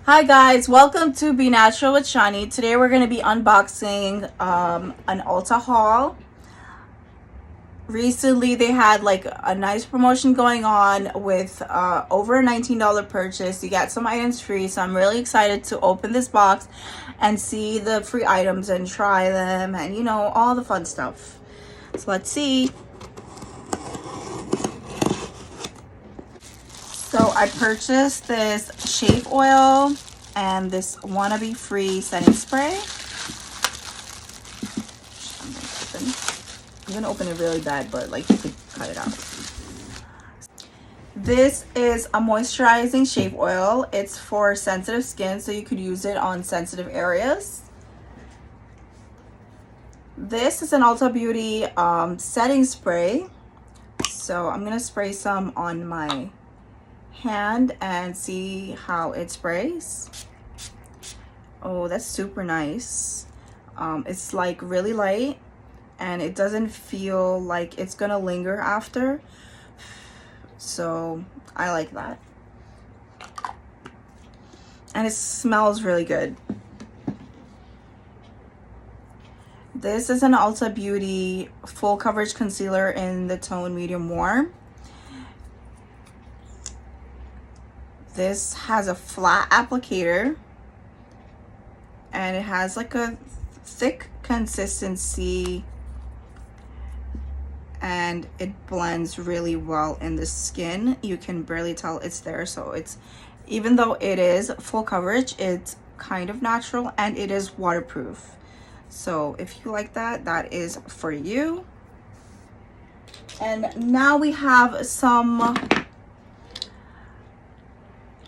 Hi guys, welcome to Be Natural with Shani. Today we're going to be unboxing an Ulta haul. Recently they had like a nice promotion going on with over a $19 purchase. You get some items free, so I'm really excited to open this box and see the free items and try them and all the fun stuff. So let's see. So I purchased this shave oil and this wannabe free setting spray. I'm gonna open it really bad, but like you could cut it out. This is a moisturizing shave oil. It's for sensitive skin, so you could use it on sensitive areas. This is an Ulta Beauty setting spray. So I'm gonna spray some on my hand and see how it sprays. Oh, that's super nice. It's like really light and it doesn't feel like it's gonna linger after, so I like that. And it smells really good. This is an Ulta Beauty full coverage concealer in the tone medium warm. This has a flat applicator and it has like a thick consistency and it blends really well in the skin. You can barely tell it's there, so it's, even though it is full coverage, it's kind of natural and it is waterproof. So if you like that, that is for you. And now we have some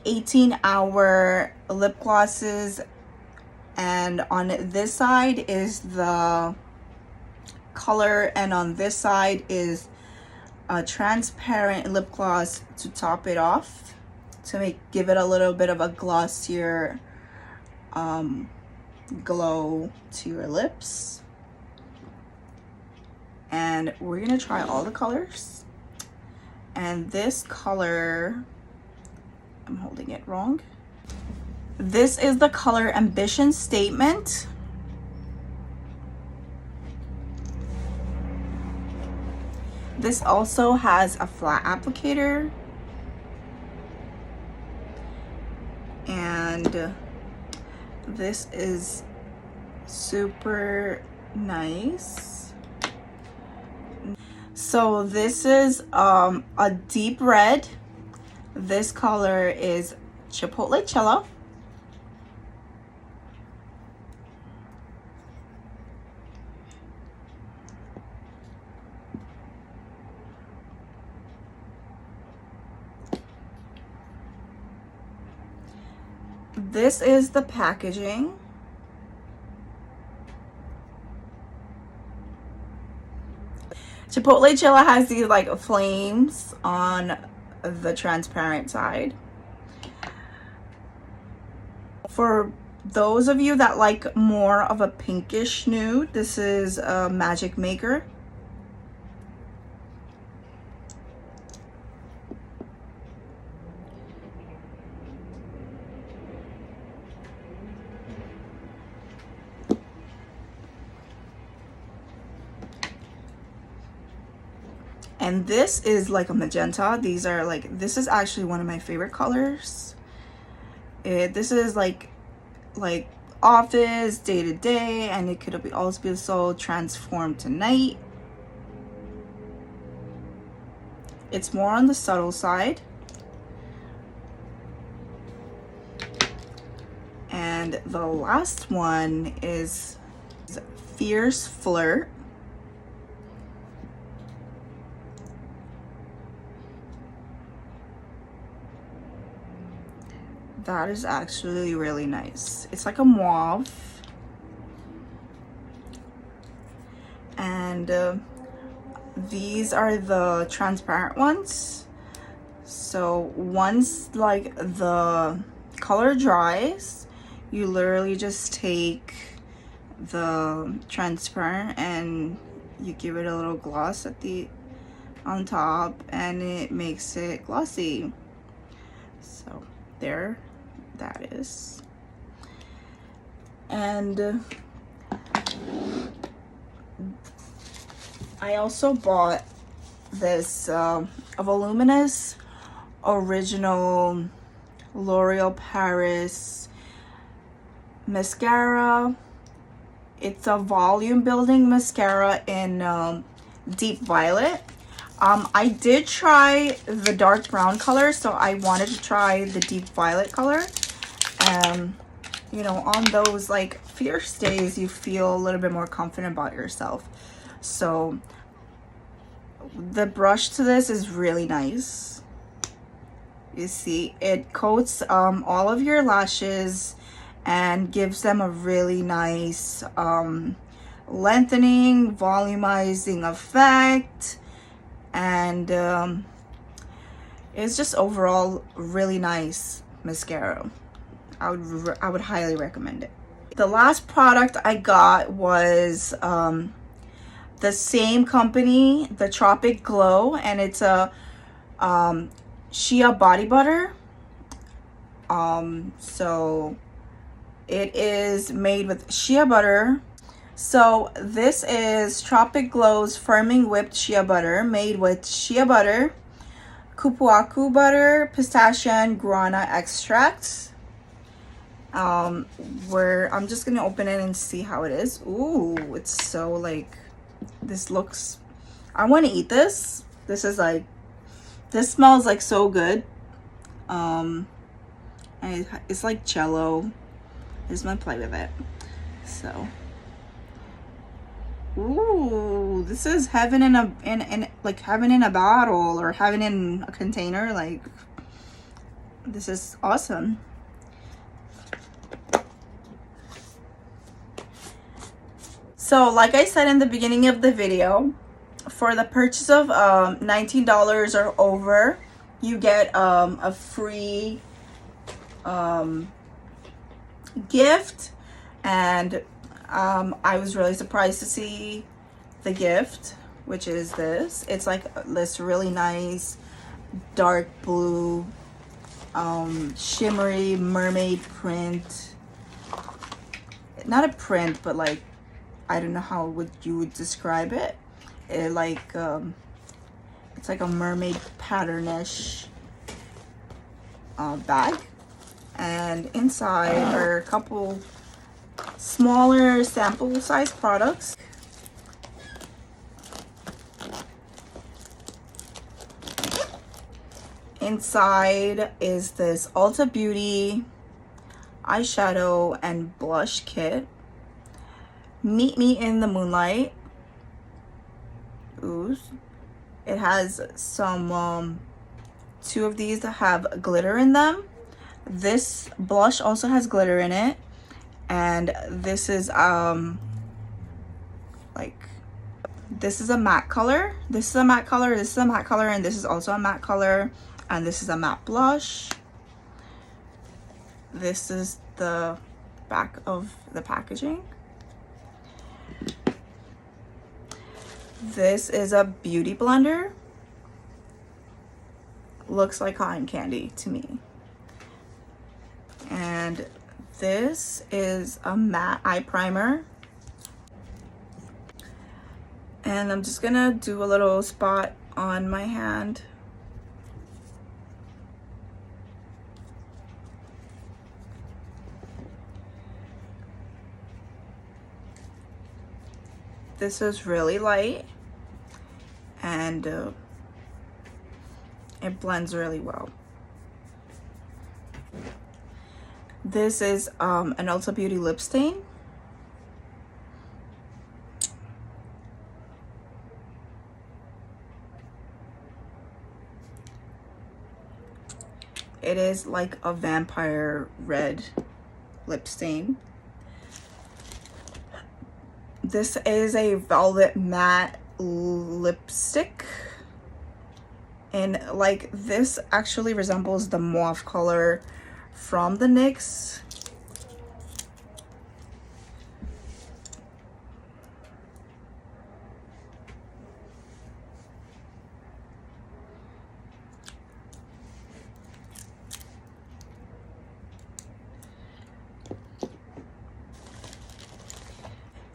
18-hour lip glosses, and on this side is the color and on this side is a transparent lip gloss to top it off, to give it a little bit of a glossier glow to your lips. And we're gonna try all the colors, and this color, I'm holding it wrong. This is the color Ambition Statement. This also has a flat applicator. And this is super nice. So this is a deep red. This color is Chipotle Cello. This is the packaging. Chipotle Cello has these like flames on the transparent side. For those of you that like more of a pinkish nude, this is a Magic Maker. And this is like a magenta. These are like, this is actually one of my favorite colors. This is like office, day to day, and it could also be so transformed to night. It's more on the subtle side. And the last one is Fierce Flirt. That is actually really nice. It's like a mauve. And these are the transparent ones. So once like the color dries, you literally just take the transparent and you give it a little gloss on top and it makes it glossy. So there that is. And I also bought this a voluminous original L'Oreal Paris mascara. It's a volume building mascara in deep violet. I did try the dark brown color, so I wanted to try the deep violet color. You know, on those like fierce days, you feel a little bit more confident about yourself. So the brush to this is really nice. You see, it coats all of your lashes and gives them a really nice lengthening, volumizing effect. And it's just overall really nice mascara. I would highly recommend it. The last product I got was the same company, the Tropic Glow, and it's a shea body butter. So it is made with shea butter. So this is Tropic Glow's firming whipped shea butter, made with shea butter, kupuaku butter, pistachio and guarana extracts. Where I'm just gonna open it and see how it is. Ooh, it's so like, this looks, I want to eat this. This is like, this smells like so good. And it's like cello. I just want to play with it. So, ooh, this is heaven in a like heaven in a bottle, or heaven in a container. Like, this is awesome. So like I said in the beginning of the video, for the purchase of $19 or over, you get a free gift. And I was really surprised to see the gift, which is this. It's like this really nice dark blue shimmery mermaid print. Not a print, but like, I don't know how you would describe it. It like it's like a mermaid patternish bag, and inside are a couple smaller sample size products. Inside is this Ulta Beauty eyeshadow and blush kit. Meet Me in the Moonlight. Ooh. It has some two of these that have glitter in them. This blush also has glitter in it, and this is like, this is a matte color, this is a matte color, this is a matte color, and this is also a matte color, and this is a matte blush. This is the back of the packaging. This is a beauty blender. Looks like cotton candy to me. And this is a matte eye primer. And I'm just gonna do a little spot on my hand. This is really light, and it blends really well. This is an Ulta Beauty lip stain. It is like a vampire red lip stain. This is a velvet matte lipstick, and like, this actually resembles the mauve color from the NYX.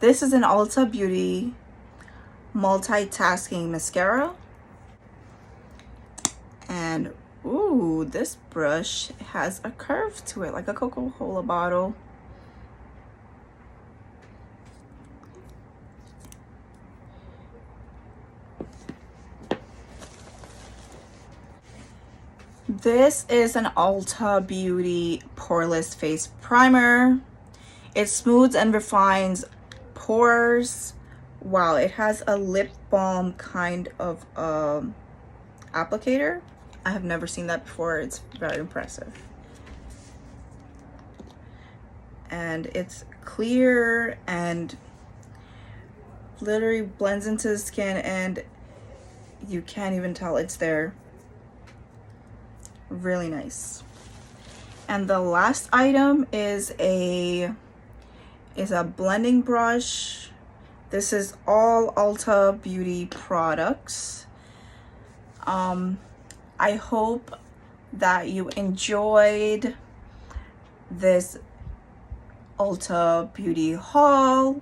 This is an Ulta Beauty multitasking mascara. And ooh, this brush has a curve to it, like a Coca-Cola bottle. This is an Ulta Beauty Poreless Face Primer. It smooths and refines pores. Wow, it has a lip balm kind of applicator. I have never seen that before. It's very impressive. And it's clear and literally blends into the skin, and you can't even tell it's there. Really nice. And the last item is a blending brush. This is all Ulta Beauty products. I hope that you enjoyed this Ulta Beauty haul.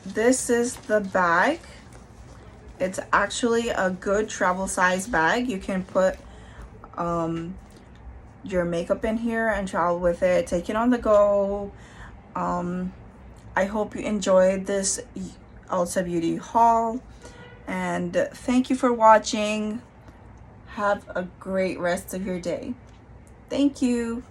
This is the bag. It's actually a good travel size bag. You can put your makeup in here and travel with it, take it on the go. I hope you enjoyed this Ulta Beauty haul, and thank you for watching. Have a great rest of your day. Thank you.